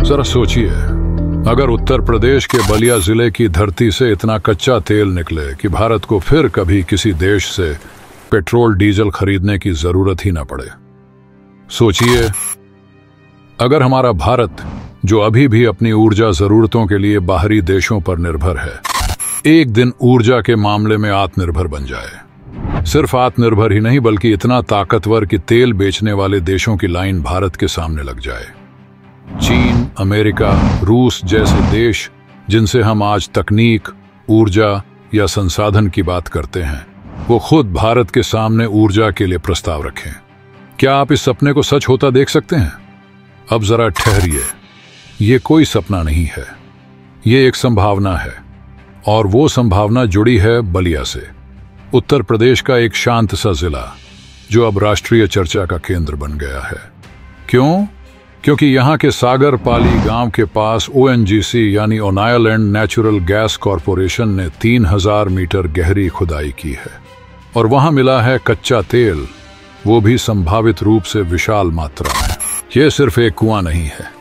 जरा सोचिए, अगर उत्तर प्रदेश के बलिया जिले की धरती से इतना कच्चा तेल निकले कि भारत को फिर कभी किसी देश से पेट्रोल डीजल खरीदने की जरूरत ही ना पड़े। सोचिए, अगर हमारा भारत, जो अभी भी अपनी ऊर्जा जरूरतों के लिए बाहरी देशों पर निर्भर है, एक दिन ऊर्जा के मामले में आत्मनिर्भर बन जाए। सिर्फ आत्मनिर्भर ही नहीं, बल्कि इतना ताकतवर कि तेल बेचने वाले देशों की लाइन भारत के सामने लग जाए। चीन, अमेरिका, रूस जैसे देश, जिनसे हम आज तकनीक, ऊर्जा या संसाधन की बात करते हैं, वो खुद भारत के सामने ऊर्जा के लिए प्रस्ताव रखें। क्या आप इस सपने को सच होता देख सकते हैं? अब जरा ठहरिए, ये कोई सपना नहीं है, ये एक संभावना है, और वो संभावना जुड़ी है बलिया से। उत्तर प्रदेश का एक शांत सा जिला जो अब राष्ट्रीय चर्चा का केंद्र बन गया है। क्यों? क्योंकि यहाँ के सागर पाली गांव के पास ONGC यानी ओनाया लैंड नेचुरल गैस कॉरपोरेशन ने 3000 मीटर गहरी खुदाई की है, और वहां मिला है कच्चा तेल, वो भी संभावित रूप से विशाल मात्रा में। यह सिर्फ एक कुआं नहीं है,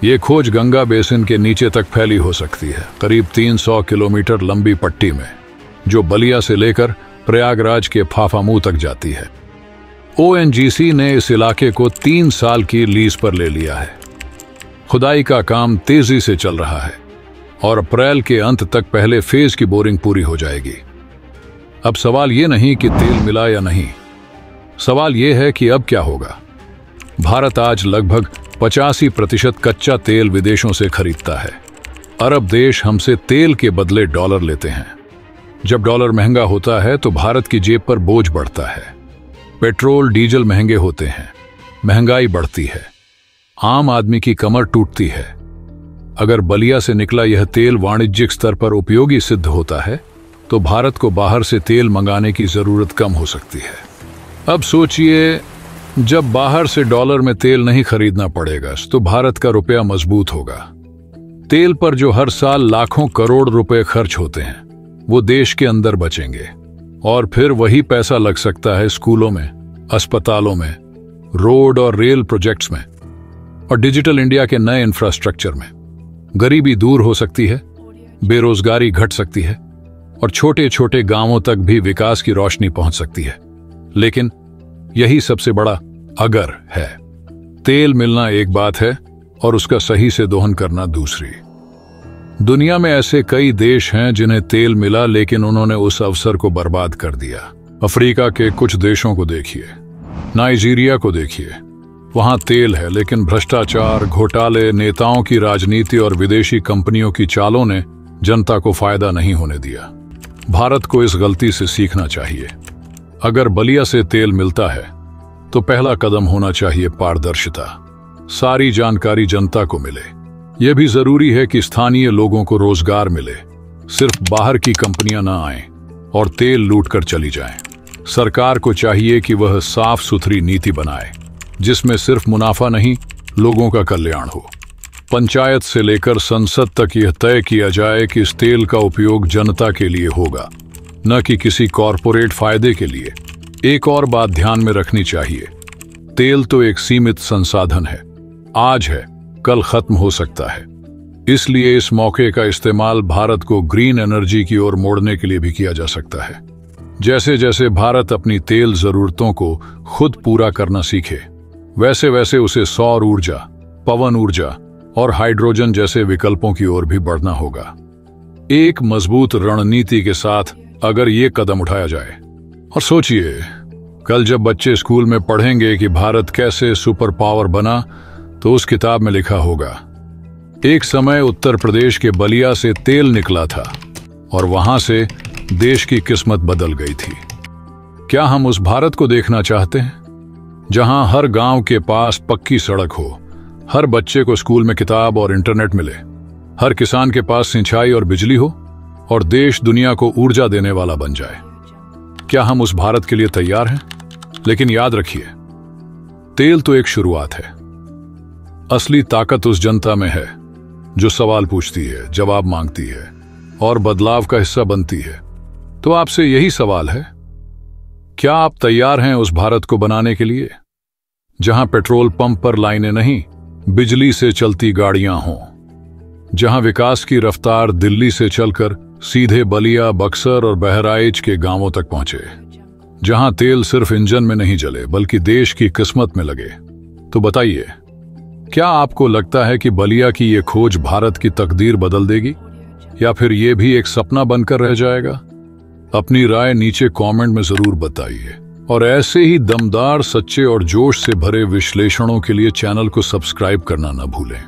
ये खोज गंगा बेसिन के नीचे तक फैली हो सकती है, करीब 300 किलोमीटर लंबी पट्टी में, जो बलिया से लेकर प्रयागराज के फाफामू तक जाती है। ONGC ने इस इलाके को 3 साल की लीज पर ले लिया है। खुदाई का काम तेजी से चल रहा है और अप्रैल के अंत तक पहले फेज की बोरिंग पूरी हो जाएगी। अब सवाल ये नहीं कि तेल मिला या नहीं, सवाल ये है कि अब क्या होगा। भारत आज लगभग 85% कच्चा तेल विदेशों से खरीदता है। अरब देश हमसे तेल के बदले डॉलर लेते हैं। जब डॉलर महंगा होता है तो भारत की जेब पर बोझ बढ़ता है। पेट्रोल डीजल महंगे होते हैं, महंगाई बढ़ती है, आम आदमी की कमर टूटती है। अगर बलिया से निकला यह तेल वाणिज्यिक स्तर पर उपयोगी सिद्ध होता है तो भारत को बाहर से तेल मंगाने की जरूरत कम हो सकती है। अब सोचिए, जब बाहर से डॉलर में तेल नहीं खरीदना पड़ेगा तो भारत का रुपया मजबूत होगा। तेल पर जो हर साल लाखों करोड़ रुपए खर्च होते हैं वो देश के अंदर बचेंगे, और फिर वही पैसा लग सकता है स्कूलों में, अस्पतालों में, रोड और रेल प्रोजेक्ट्स में, और डिजिटल इंडिया के नए इंफ्रास्ट्रक्चर में। गरीबी दूर हो सकती है, बेरोजगारी घट सकती है, और छोटे छोटे गांवों तक भी विकास की रोशनी पहुंच सकती है। लेकिन यही सबसे बड़ा अगर है। तेल मिलना एक बात है और उसका सही से दोहन करना दूसरी। दुनिया में ऐसे कई देश हैं जिन्हें तेल मिला लेकिन उन्होंने उस अवसर को बर्बाद कर दिया। अफ्रीका के कुछ देशों को देखिए, नाइजीरिया को देखिए, वहां तेल है लेकिन भ्रष्टाचार, घोटाले, नेताओं की राजनीति और विदेशी कंपनियों की चालों ने जनता को फायदा नहीं होने दिया। भारत को इस गलती से सीखना चाहिए। अगर बलिया से तेल मिलता है तो पहला कदम होना चाहिए पारदर्शिता। सारी जानकारी जनता को मिले। यह भी जरूरी है कि स्थानीय लोगों को रोजगार मिले, सिर्फ बाहर की कंपनियां ना आएं और तेल लूट कर चली जाएं। सरकार को चाहिए कि वह साफ सुथरी नीति बनाए जिसमें सिर्फ मुनाफा नहीं, लोगों का कल्याण हो। पंचायत से लेकर संसद तक यह तय किया जाए कि इस तेल का उपयोग जनता के लिए होगा, न कि किसी कॉरपोरेट फायदे के लिए। एक और बात ध्यान में रखनी चाहिए, तेल तो एक सीमित संसाधन है, आज है कल खत्म हो सकता है। इसलिए इस मौके का इस्तेमाल भारत को ग्रीन एनर्जी की ओर मोड़ने के लिए भी किया जा सकता है। जैसे जैसे भारत अपनी तेल जरूरतों को खुद पूरा करना सीखे, वैसे वैसे उसे सौर ऊर्जा, पवन ऊर्जा और हाइड्रोजन जैसे विकल्पों की ओर भी बढ़ना होगा। एक मजबूत रणनीति के साथ अगर ये कदम उठाया जाए। और सोचिए, कल जब बच्चे स्कूल में पढ़ेंगे कि भारत कैसे सुपर पावर बना, तो उस किताब में लिखा होगा, एक समय उत्तर प्रदेश के बलिया से तेल निकला था और वहां से देश की किस्मत बदल गई थी। क्या हम उस भारत को देखना चाहते हैं जहां हर गांव के पास पक्की सड़क हो, हर बच्चे को स्कूल में किताब और इंटरनेट मिले, हर किसान के पास सिंचाई और बिजली हो, और देश दुनिया को ऊर्जा देने वाला बन जाए? क्या हम उस भारत के लिए तैयार हैं? लेकिन याद रखिए, तेल तो एक शुरुआत है। असली ताकत उस जनता में है जो सवाल पूछती है, जवाब मांगती है और बदलाव का हिस्सा बनती है। तो आपसे यही सवाल है, क्या आप तैयार हैं उस भारत को बनाने के लिए जहां पेट्रोल पंप पर लाइनें नहीं, बिजली से चलती गाड़ियां हों, जहां विकास की रफ्तार दिल्ली से चलकर सीधे बलिया, बक्सर और बहराइच के गांवों तक पहुंचे, जहां तेल सिर्फ इंजन में नहीं जले बल्कि देश की किस्मत में लगे। तो बताइए, क्या आपको लगता है कि बलिया की ये खोज भारत की तकदीर बदल देगी, या फिर ये भी एक सपना बनकर रह जाएगा? अपनी राय नीचे कमेंट में जरूर बताइए, और ऐसे ही दमदार, सच्चे और जोश से भरे विश्लेषणों के लिए चैनल को सब्सक्राइब करना न भूलें।